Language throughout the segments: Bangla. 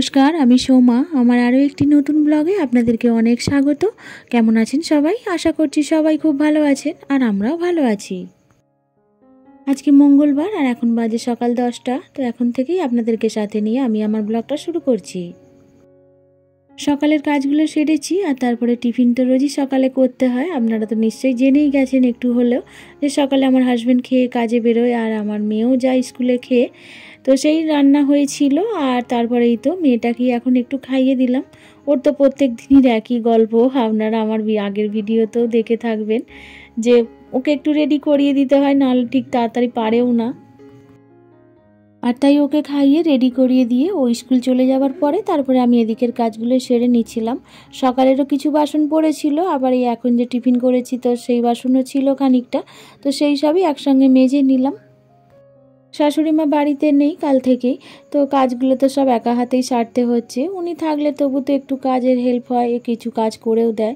নমস্কার, আমি সোমা। আমার আরও একটি নতুন ব্লগে আপনাদেরকে অনেক স্বাগত। কেমন আছেন সবাই? আশা করছি সবাই খুব ভালো আছেন, আর আমরাও ভালো আছি। আজকে মঙ্গলবার আর এখন বাজে সকাল 10টা। তো এখন থেকেই আপনাদেরকে সাথে নিয়ে আমি আমার ব্লগটা শুরু করছি। সকালের কাজগুলো সেরেছি, আর তারপরে টিফিন তো রোজই সকালে করতে হয়। আপনারা তো নিশ্চয়ই জেনেই গেছেন একটু হলেও, যে সকালে আমার হাজব্যান্ড খেয়ে কাজে বেরোয় আর আমার মেয়েও যায় স্কুলে খেয়ে। তো সেই রান্না হয়েছিল, আর তারপরেই তো মেয়েটাকে এখন একটু খাইয়ে দিলাম। ওর তো প্রত্যেক দিনের একই গল্প, আপনারা আমার আগের ভিডিওতেও দেখে থাকবেন যে ওকে একটু রেডি করিয়ে দিতে হয়, নাহলে ঠিক তাড়াতাড়ি পারেও না। আর তাই ওকে খাইয়ে রেডি করিয়ে দিয়ে ও স্কুল চলে যাওয়ার পরে তারপরে আমি এদিকের কাজগুলো সেরে নিচ্ছিলাম। সকালেরও কিছু বাসন পড়েছিল, আবার এই এখন যে টিফিন করেছি তো সেই বাসনও ছিল খানিকটা। তো সেই সবই একসঙ্গে মেজে নিলাম। শাশুড়ি মা বাড়িতে নেই কাল থেকেই, তো কাজগুলো তো সব একা হাতেই সারতে হচ্ছে। উনি থাকলে তবু তো একটু কাজের হেল্প হয়, কিছু কাজ করেও দেয়।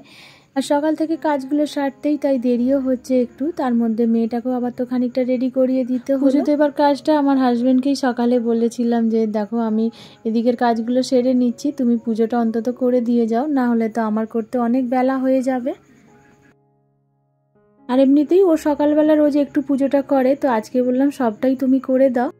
আর সকাল থেকে কাজগুলো সারতেই তাই দেরিও হচ্ছে একটু। তার মধ্যে মেয়েটাকেও আবার তো খানিকটা রেডি করিয়ে দিতে হলো। তো এবার কাজটা আমার হাজব্যান্ডকেই সকালে বলেছিলাম যে দেখো, আমি এদিকের কাজগুলো সেরে নিচ্ছি, তুমি পুজোটা অন্তত করে দিয়ে যাও, না হলে তো আমার করতে অনেক বেলা হয়ে যাবে। আর এমনিতেই ও সকালবেলা রোজ একটু পুজোটা করে, তো আজকে বললাম সবটাই তুমি করে দাও।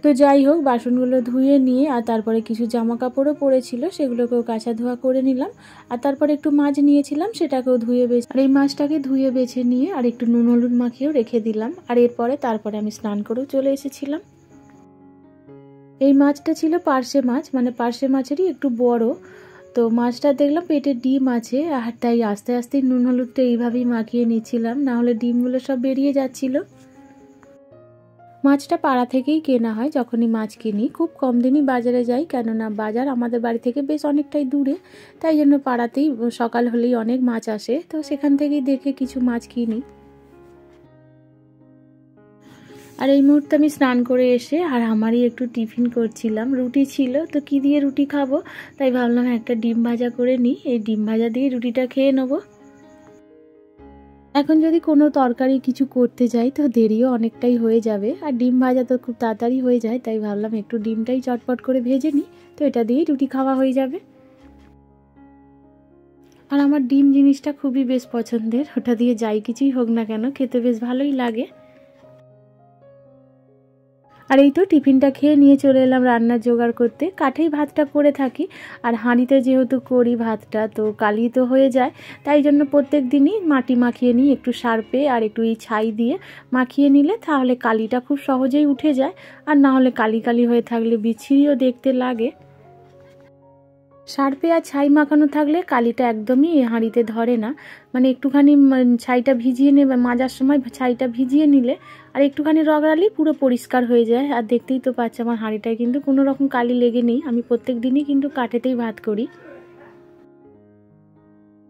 তো যাই হোক, বাসনগুলো ধুয়ে নিয়ে আর তারপরে কিছু জামা কাপড়ও পরেছিল, সেগুলোকেও কাচা ধোয়া করে নিলাম। আর তারপরে একটু মাছ নিয়েছিলাম, সেটাকেও ধুয়ে বেছে, আর এই মাছটাকে ধুয়ে বেছে নিয়ে আর একটু নুন হলুদ মাখিয়েও রেখে দিলাম। আর তারপরে আমি স্নান করেও চলে এসেছিলাম। এই মাছটা ছিল পার্শে মাছ, মানে পার্শে মাছেরই একটু বড়। তো মাছটা দেখলাম পেটে ডিম আছে, আর তাই আস্তে আস্তে নুন হলুদটা এইভাবেই মাখিয়ে নিচ্ছিলাম, না হলে ডিমগুলো সব বেরিয়ে যাচ্ছিল। মাছটা পাড়া থেকেই কেনা হয়। যখনই মাছ কিনি খুব কম দিনই বাজারে যাই, কেননা বাজার আমাদের বাড়ি থেকে বেশ অনেকটাই দূরে। তাই জন্য পাড়াতেই সকাল হলেই অনেক মাছ আসে, তো সেখান থেকেই দেখে কিছু মাছ কিনি। আর এই মুহূর্তে আমি স্নান করে এসে আর আমারই একটু টিফিন করছিলাম। রুটি ছিল, তো কি দিয়ে রুটি খাবো, তাই ভাবলাম একটা ডিম ভাজা করে নিই। এই ডিম ভাজা দিয়ে রুটিটা খেয়ে নেবো। এখন যদি কোনো তরকারি কিছু করতে যাই তো দেরিও অনেকটাই হয়ে যাবে, আর ডিম ভাজা তো খুব তাড়াতাড়ি হয়ে যায়, তাই ভাবলাম একটু ডিমটাই চটপট করে ভেজে নিই, তো এটা দিয়েই রুটি খাওয়া হয়ে যাবে। আর আমার ডিম জিনিসটা খুবই বেশ পছন্দের, ওটা দিয়ে যাই কিছুই হোক না কেন খেতে বেশ ভালোই লাগে। আর এই তো টিফিনটা খেয়ে নিয়ে চলে এলাম রান্নার জোগাড় করতে। কাঠেই ভাতটা করে থাকি, আর হাঁড়িতে যেহেতু করি ভাতটা তো কালি তো হয়ে যায়, তাই জন্য প্রত্যেক দিনই মাটি মাখিয়ে নিই একটু সার্পে, আর একটু এই ছাই দিয়ে মাখিয়ে নিলে তাহলে কালিটা খুব সহজেই উঠে যায়। আর না হলে কালি কালি হয়ে থাকলে বিচ্ছিরিও দেখতে লাগে। সার্পে আর ছাই মাখানো থাকলে কালিটা একদমই হাঁড়িতে ধরে না। মানে একটুখানি ছাইটা ভিজিয়ে নেবে, মাজার সময় ছাইটা ভিজিয়ে নিলে আর একটুখানি রগড়ালেই পুরো পরিষ্কার হয়ে যায়। আর দেখতেই তো পাচ্ছে আমার হাঁড়িটায় কিন্তু কোনো রকম কালি লেগে নেই। আমি প্রত্যেক দিনই কিন্তু কাঠেতেই ভাত করি।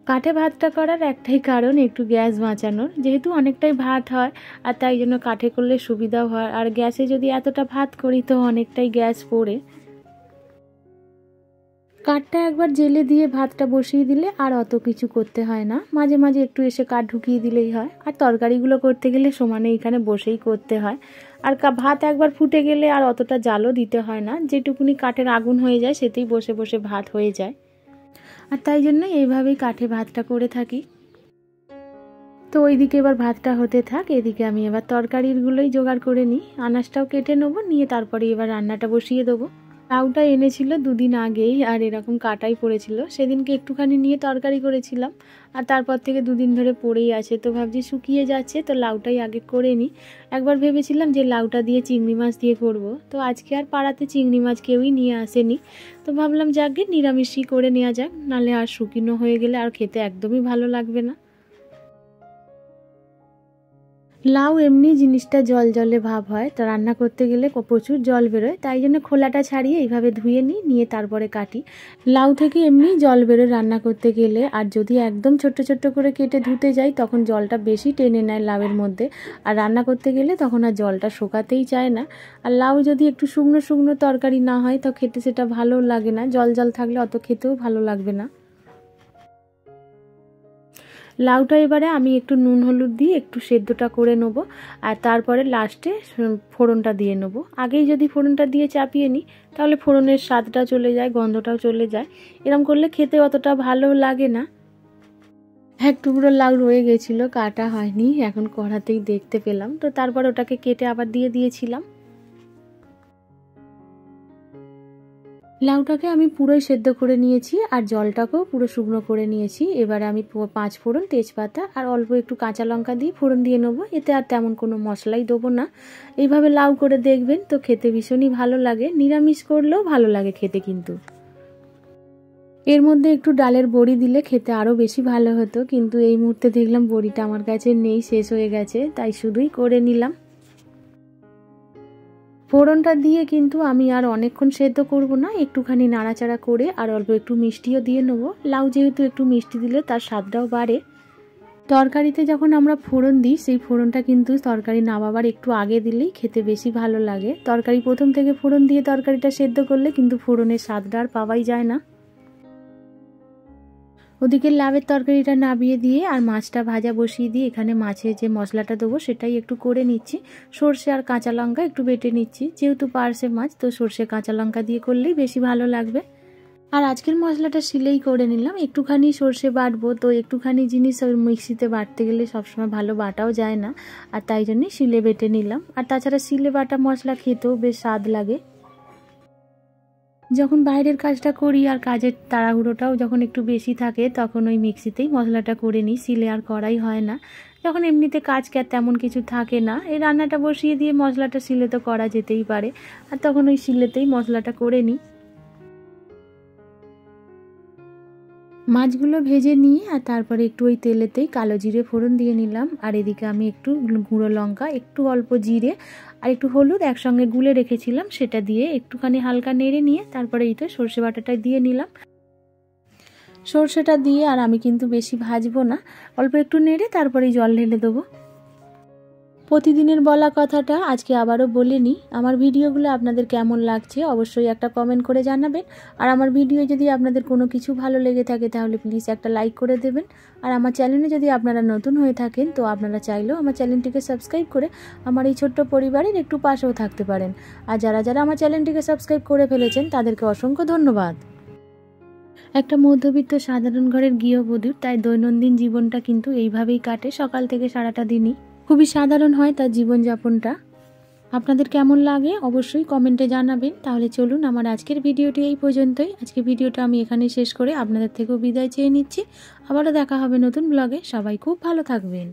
কাঠে ভাতটা করার একটাই কারণ, একটু গ্যাস বাঁচানোর। যেহেতু অনেকটাই ভাত হয়, আর তাই জন্য কাঠে করলে সুবিধাও হয়। আর গ্যাসে যদি এতটা ভাত করি তো অনেকটাই গ্যাস পড়ে। কাঠটা একবার জেলে দিয়ে ভাতটা বসিয়ে দিলে আর অত কিছু করতে হয় না, মাঝে মাঝে একটু এসে কাঠ ঢুকিয়ে দিলেই হয়। আর তরকারিগুলো করতে গেলে সমানে এখানে বসেই করতে হয়। আর ভাত একবার ফুটে গেলে আর অতটা জালও দিতে হয় না, যেটুকুনি কাঠের আগুন হয়ে যায় সেতেই বসে বসে ভাত হয়ে যায়। আর তাই জন্য এইভাবেই কাঠে ভাতটা করে থাকি। তো ওইদিকে এবার ভাতটা হতে থাক, এদিকে আমি এবার তরকারিগুলোই জোগাড় করে নিই। আনাজটাও কেটে নেবো, নিয়ে তারপরে এবার রান্নাটা বসিয়ে দেবো। লাউটা এনেছিল দুদিন আগেই, আর এরকম কাটাই পড়েছিল। সেদিনকে একটুখানি নিয়ে তরকারি করেছিলাম, আর তারপর থেকে দুদিন ধরে পড়েই আছে। তো ভাবছি শুকিয়ে যাচ্ছে, তো লাউটাই আগে করে নিই। একবার ভেবেছিলাম যে লাউটা দিয়ে চিংড়ি মাছ দিয়ে করব, তো আজকে আর পাড়াতে চিংড়ি মাছ কেউই নিয়ে আসেনি। তো ভাবলাম যাকে নিরামিষই করে নেওয়া যাক, নাহলে আর শুকনো হয়ে গেলে আর খেতে একদমই ভালো লাগবে না। লাউ এমনি জিনিসটা জল জলে ভাব হয়, তো রান্না করতে গেলে প্রচুর জল বেরোয়, তাই জন্য খোলাটা ছাড়িয়ে এইভাবে ধুয়ে নিই, নিয়ে তারপরে কাটি। লাউ থেকে এমনি জল বেরোয় রান্না করতে গেলে, আর যদি একদম ছোট্ট ছোট্ট করে কেটে ধুতে যাই তখন জলটা বেশি টেনে নেয় লাউয়ের মধ্যে, আর রান্না করতে গেলে তখন আর জলটা শোকাতেই চায় না। আর লাউ যদি একটু শুকনো শুকনো তরকারি না হয় তো খেতে সেটা ভালো লাগে না, জল জল থাকলে অত খেতেও ভালো লাগবে না। লাউটা এবারে আমি একটু নুন হলুদ দিয়ে একটু সেদ্ধটা করে নেবো, আর তারপরে লাস্টে ফোড়নটা দিয়ে নেবো। আগেই যদি ফোড়নটা দিয়ে চাপিয়ে নিই তাহলে ফোড়নের স্বাদটা চলে যায়, গন্ধটাও চলে যায়। এরকম করলে খেতে অতটা ভালো লাগে না। এক টুকরো লাউ রয়ে গেছিলো, কাটা হয়নি, এখন কড়াতেই দেখতে পেলাম, তো তারপর ওটাকে কেটে আবার দিয়ে দিয়েছিলাম। লাউটাকে আমি পুরোই সেদ্ধ করে নিয়েছি আর জলটাকেও পুরো শুকনো করে নিয়েছি। এবারে আমি 5 ফোড়ন, তেজপাতা আর অল্প একটু কাঁচা লঙ্কা দিয়ে ফোড়ন দিয়ে নেবো। এতে আর তেমন কোনো মশলাই দেবো না। এইভাবে লাউ করে দেখবেন, তো খেতে ভীষণই ভালো লাগে। নিরামিষ করলেও ভালো লাগে খেতে। কিন্তু এর মধ্যে একটু ডালের বড়ি দিলে খেতে আরও বেশি ভালো হতো, কিন্তু এই মুহূর্তে দেখলাম বড়িটা আমার কাছে নেই, শেষ হয়ে গেছে, তাই শুধুই করে নিলাম। ফোড়নটা দিয়ে কিন্তু আমি আর অনেকক্ষণ সেদ্ধ করব না, একটুখানি নাড়াচাড়া করে আর অল্প একটু মিষ্টিও দিয়ে নেবো। লাউ যেহেতু একটু মিষ্টি দিলে তার স্বাদটাও বাড়ে। তরকারিতে যখন আমরা ফোড়ন দিই, সেই ফোড়নটা কিন্তু তরকারি নামাবার একটু আগে দিলেই খেতে বেশি ভালো লাগে। তরকারি প্রথম থেকে ফোড়ন দিয়ে তরকারিটা সেদ্ধ করলে কিন্তু ফোড়নের স্বাদটা আর পাওয়াই যায় না। ওদিকে লাউয়ের তরকারিটা নামিয়ে দিয়ে আর মাছটা ভাজা বসিয়ে দিয়ে এখানে মাছের যে মশলাটা দেবো সেটাই একটু করে নিচ্ছি। সর্ষে আর কাঁচা লঙ্কা একটু বেটে নিচ্ছি, যেহেতু পার্শে মাছ, তো সর্ষে কাঁচা লঙ্কা দিয়ে করলেই বেশি ভালো লাগবে। আর আজকের মশলাটা শিলেই করে নিলাম। একটুখানি সর্ষে বাটবো, তো একটুখানি জিনিস মিক্সিতে বাটতে গেলে সবসময় ভালো বাটাও যায় না, আর তাই জন্যই শিলে বেটে নিলাম। আর তাছাড়া শিলে বাটা মশলা খেতেও বেশ স্বাদ লাগে। যখন বাইরের কাজটা করি আর কাজের তাড়াহুড়োটাও যখন একটু বেশি থাকে, তখন ওই মিক্সিতেই মশলাটা করে নিই, শিলে আর করাই হয় না। যখন এমনিতে কাজ তেমন কিছু থাকে না, এই রান্নাটা বসিয়ে দিয়ে মশলাটা শিলে তো করা যেতেই পারে, আর তখন ওই শিলেতেই মশলাটা করে নিই। মাছগুলো ভেজে নিয়ে আর তারপরে একটু ওই তেলেতেই কালো জিরে ফোড়ন দিয়ে নিলাম। আর এদিকে আমি একটু গুঁড়ো লঙ্কা, একটু অল্প জিরে আর একটু হলুদ একসঙ্গে গুলে রেখেছিলাম, সেটা দিয়ে একটুখানি হালকা নেড়ে নিয়ে তারপরে এইটা সর্ষে বাটাটা দিয়ে নিলাম। সর্ষেটা দিয়ে আর আমি কিন্তু বেশি ভাজবো না, অল্প একটু নেড়ে তারপরেই জল ঢেলে দেবো। প্রতিদিনের বলা কথাটা আজকে আবারও বলে নিই। আমার ভিডিওগুলো আপনাদের কেমন লাগছে অবশ্যই একটা কমেন্ট করে জানাবেন। আর আমার ভিডিও যদি আপনাদের কোনো কিছু ভালো লেগে থাকে তাহলে প্লিজ একটা লাইক করে দেবেন। আর আমার চ্যানেলে যদি আপনারা নতুন হয়ে থাকেন, তো আপনারা চাইলেও আমার চ্যানেলটিকে সাবস্ক্রাইব করে আমার এই ছোট্ট পরিবারের একটু পাশেও থাকতে পারেন। আর যারা যারা আমার চ্যানেলটিকে সাবস্ক্রাইব করে ফেলেছেন তাদেরকে অসংখ্য ধন্যবাদ। একটা মধ্যবিত্ত সাধারণ ঘরের গৃহবধূর তাই দৈনন্দিন জীবনটা কিন্তু এইভাবেই কাটে, সকাল থেকে সারাটা দিনই খুবই সাধারণ হয় তার জীবনযাপনটা। আপনাদের কেমন লাগে অবশ্যই কমেন্টে জানাবেন। তাহলে চলুন, আমার আজকের ভিডিওটি এই পর্যন্তই। আজকের ভিডিওটা আমি এখানেই শেষ করে আপনাদের থেকেও বিদায় চেয়ে নিচ্ছি। আবারও দেখা হবে নতুন ব্লগে। সবাই খুব ভালো থাকবেন।